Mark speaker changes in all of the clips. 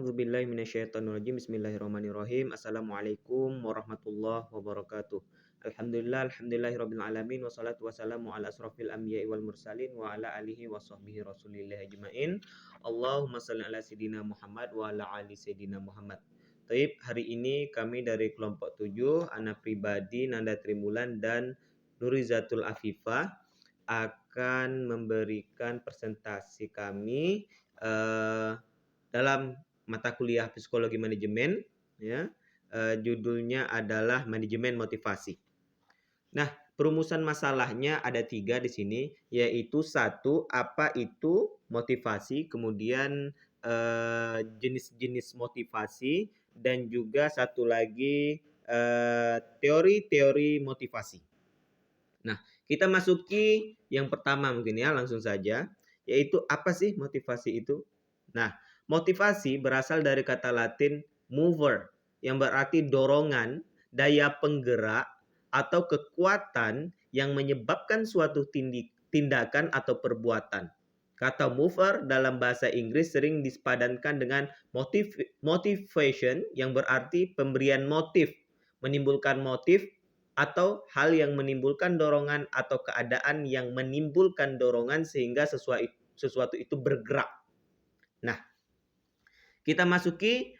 Speaker 1: A'udzubillahi minasyaitonirrajim. Bismillahirrahmanirrahim. Assalamualaikum warahmatullahi wabarakatuh. Alhamdulillahirabbil alamin wassalatu wassalamu ala asrofil anbiya'i wal mursalin wa ala alihi wa sahbihi rasulillahi ajmain. Allahumma shalli ala sayidina Muhammad wa ala ali sayidina Muhammad. Taib, hari ini kami dari kelompok 7, Ana pribadi, Nanda Trimulan dan Nurizatul Afifah akan memberikan presentasi kami dalam mata kuliah psikologi manajemen, ya. Judulnya adalah manajemen motivasi. Nah, perumusan masalahnya ada 3 di sini, yaitu 1, apa itu motivasi, kemudian jenis-jenis motivasi, dan juga satu lagi teori-teori motivasi. Nah, kita masuki yang pertama mungkin ya, langsung saja, yaitu apa sih motivasi itu? Nah, motivasi berasal dari kata Latin mover, yang berarti dorongan, daya penggerak, atau kekuatan yang menyebabkan suatu tindakan atau perbuatan. Kata mover dalam bahasa Inggris sering disepadankan dengan motivation, yang berarti pemberian motif, menimbulkan motif, atau hal yang menimbulkan dorongan atau keadaan yang menimbulkan dorongan sehingga sesuatu itu bergerak. Nah, kita masuki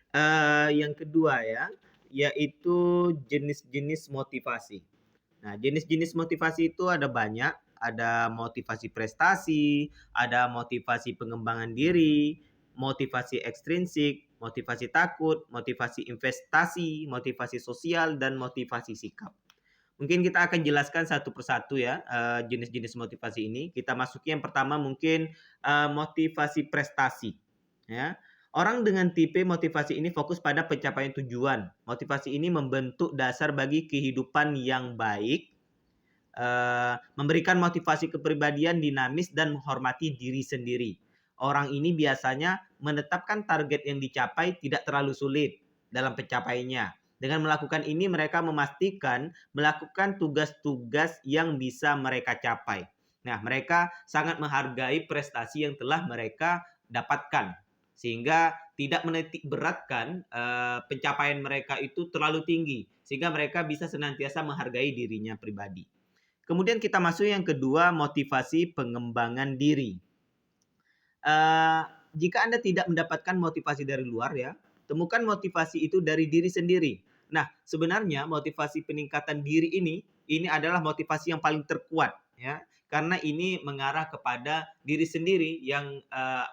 Speaker 1: yang kedua ya, yaitu jenis-jenis motivasi. Nah, jenis-jenis motivasi itu ada banyak. Ada motivasi prestasi, ada motivasi pengembangan diri, motivasi ekstrinsik, motivasi takut, motivasi investasi, motivasi sosial, dan motivasi sikap. Mungkin kita akan jelaskan satu persatu ya jenis-jenis motivasi ini. Kita masuki yang pertama mungkin motivasi prestasi. Ya. Orang dengan tipe motivasi ini fokus pada pencapaian tujuan. Motivasi ini membentuk dasar bagi kehidupan yang baik, memberikan motivasi kepribadian dinamis dan menghormati diri sendiri. Orang ini biasanya menetapkan target yang dicapai tidak terlalu sulit dalam pencapaiannya. Dengan melakukan ini mereka memastikan melakukan tugas-tugas yang bisa mereka capai. Nah, mereka sangat menghargai prestasi yang telah mereka dapatkan, sehingga tidak menitik beratkan pencapaian mereka itu terlalu tinggi, sehingga mereka bisa senantiasa menghargai dirinya pribadi. Kemudian kita masuk yang kedua, motivasi pengembangan diri. Jika Anda tidak mendapatkan motivasi dari luar ya, temukan motivasi itu dari diri sendiri. Nah, sebenarnya motivasi peningkatan diri ini adalah motivasi yang paling terkuat ya, karena ini mengarah kepada diri sendiri yang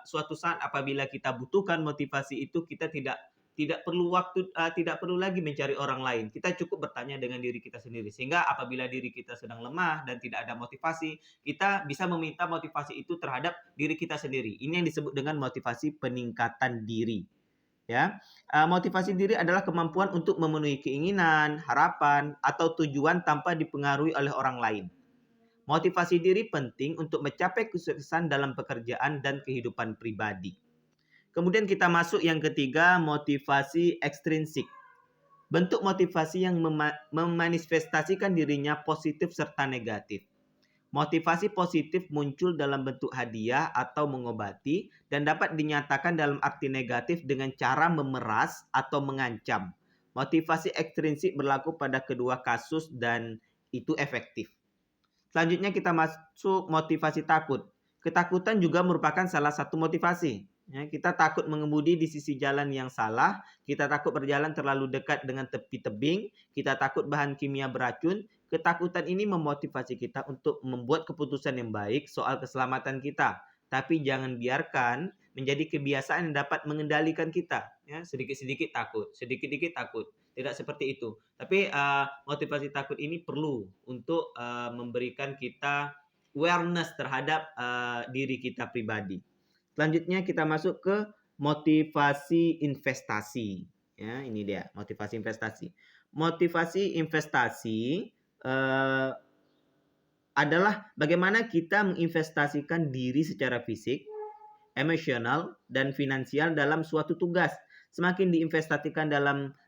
Speaker 1: suatu saat apabila kita butuhkan motivasi itu kita tidak perlu lagi mencari orang lain. Kita cukup bertanya dengan diri kita sendiri. Sehingga apabila diri kita sedang lemah dan tidak ada motivasi, kita bisa meminta motivasi itu terhadap diri kita sendiri. Ini yang disebut dengan motivasi peningkatan diri. Ya, motivasi diri adalah kemampuan untuk memenuhi keinginan, harapan, atau tujuan tanpa dipengaruhi oleh orang lain. Motivasi diri penting untuk mencapai kesuksesan dalam pekerjaan dan kehidupan pribadi. Kemudian kita masuk yang ketiga, motivasi ekstrinsik. Bentuk motivasi yang memanifestasikan dirinya positif serta negatif. Motivasi positif muncul dalam bentuk hadiah atau mengobati dan dapat dinyatakan dalam arti negatif dengan cara memeras atau mengancam. Motivasi ekstrinsik berlaku pada kedua kasus dan itu efektif. Selanjutnya kita masuk motivasi takut. Ketakutan juga merupakan salah satu motivasi. Ya, kita takut mengemudi di sisi jalan yang salah, kita takut berjalan terlalu dekat dengan tepi tebing, kita takut bahan kimia beracun. Ketakutan ini memotivasi kita untuk membuat keputusan yang baik soal keselamatan kita. Tapi jangan biarkan menjadi kebiasaan yang dapat mengendalikan kita. Ya, sedikit-sedikit takut, sedikit-sedikit takut. Tidak seperti itu. Tapi motivasi takut ini perlu untuk memberikan kita awareness terhadap diri kita pribadi. Selanjutnya kita masuk ke motivasi investasi. Ya, ini dia motivasi investasi. Motivasi investasi adalah bagaimana kita menginvestasikan diri secara fisik, emosional, dan finansial dalam suatu tugas. Semakin diinvestasikan dalam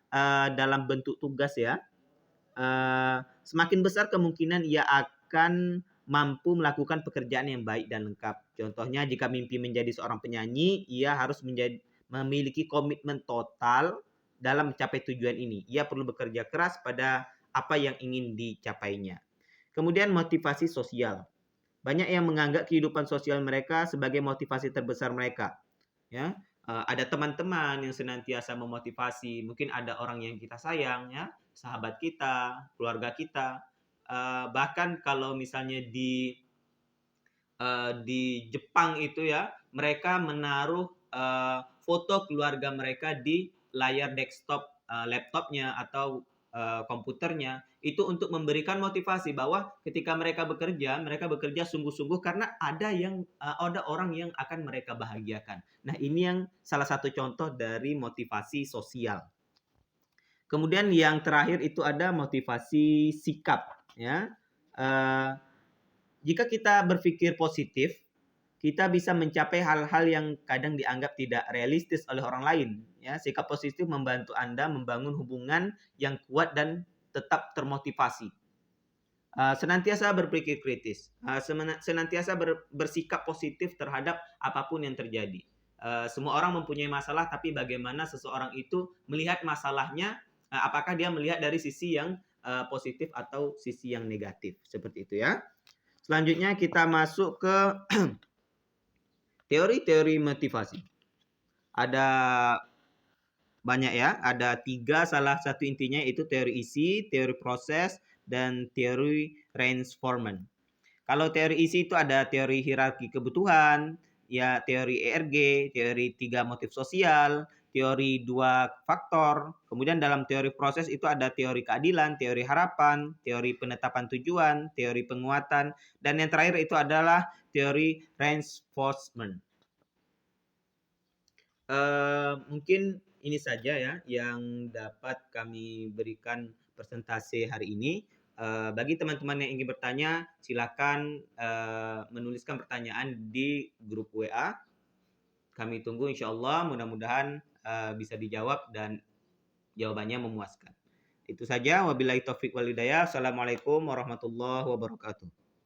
Speaker 1: bentuk tugas ya, semakin besar kemungkinan ia akan mampu melakukan pekerjaan yang baik dan lengkap. Contohnya jika mimpi menjadi seorang penyanyi, ia harus memiliki komitmen total dalam mencapai tujuan ini. Ia perlu bekerja keras pada apa yang ingin dicapainya. Kemudian motivasi sosial. Banyak yang menganggap kehidupan sosial mereka sebagai motivasi terbesar mereka. Ya, ada teman-teman yang senantiasa memotivasi. Mungkin ada orang yang kita sayang, ya, sahabat kita, keluarga kita. Bahkan kalau misalnya di Jepang itu ya, mereka menaruh foto keluarga mereka di layar desktop laptopnya atau komputernya, itu untuk memberikan motivasi bahwa ketika mereka bekerja sungguh-sungguh karena ada orang yang akan mereka bahagiakan. Nah, ini yang salah satu contoh dari motivasi sosial. Kemudian yang terakhir itu ada motivasi sikap, ya. Jika kita berpikir positif, kita bisa mencapai hal-hal yang kadang dianggap tidak realistis oleh orang lain. Ya, sikap positif membantu Anda membangun hubungan yang kuat dan tetap termotivasi. Senantiasa berpikir kritis, senantiasa bersikap positif terhadap apapun yang terjadi. Semua orang mempunyai masalah, tapi bagaimana seseorang itu melihat masalahnya, apakah dia melihat dari sisi yang positif atau sisi yang negatif, seperti itu ya. Selanjutnya kita masuk ke teori-teori motivasi. Ada banyak ya, ada 3, salah satu intinya itu teori isi, teori proses, dan teori reinforcement. Kalau teori isi itu ada teori hierarki kebutuhan, ya teori ERG, teori 3 motif sosial, teori 2 faktor. Kemudian dalam teori proses itu ada teori keadilan, teori harapan, teori penetapan tujuan, teori penguatan, dan yang terakhir itu adalah teori reinforcement. Mungkin ini saja ya yang dapat kami berikan presentasi hari ini. Bagi teman-teman yang ingin bertanya, silakan menuliskan pertanyaan di grup WA. Kami tunggu, insya Allah mudah-mudahan bisa dijawab dan jawabannya memuaskan. Itu saja. Wabillahi taufiq wal hidayah. Assalamualaikum warahmatullahi wabarakatuh.